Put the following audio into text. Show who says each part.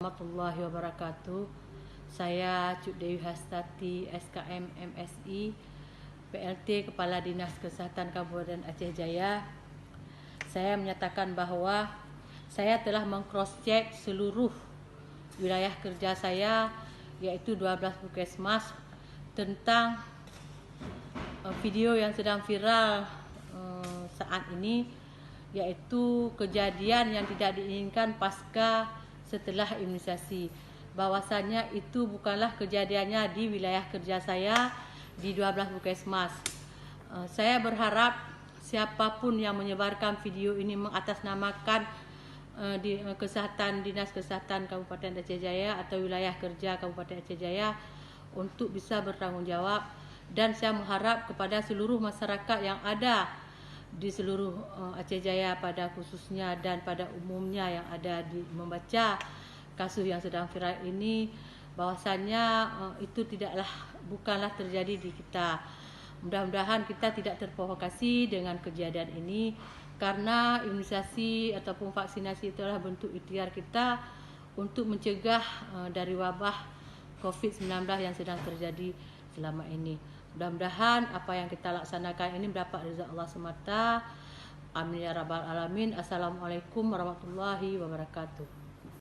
Speaker 1: warahmatullahi wabarakatuh. Saya Cuk Dewi Hastati, SKM MSI, PLT Kepala Dinas Kesehatan Kabupaten Aceh Jaya. Saya menyatakan bahwa saya telah meng-cross-check seluruh wilayah kerja saya, yaitu 12 puskesmas, tentang video yang sedang viral saat ini, yaitu kejadian yang tidak diinginkan pasca setelah imunisasi. Bahwasanya itu bukanlah kejadiannya di wilayah kerja saya di 12 puskesmas. Saya berharap siapapun yang menyebarkan video ini mengatasnamakan di Dinas Kesehatan Kabupaten Aceh Jaya atau wilayah kerja Kabupaten Aceh Jaya untuk bisa bertanggung jawab, dan saya mengharap kepada seluruh masyarakat yang ada di seluruh Aceh Jaya pada khususnya dan pada umumnya yang ada di membaca kasus yang sedang viral ini, bahwasanya itu bukanlah terjadi di kita. Mudah-mudahan kita tidak terprovokasi dengan kejadian ini, karena imunisasi ataupun vaksinasi itu adalah bentuk ikhtiar kita untuk mencegah dari wabah COVID-19 yang sedang terjadi selama ini. Mudah-mudahan apa yang kita laksanakan ini mendapat ridha Allah semata. Amin ya rabbal alamin. Assalamualaikum warahmatullahi wabarakatuh.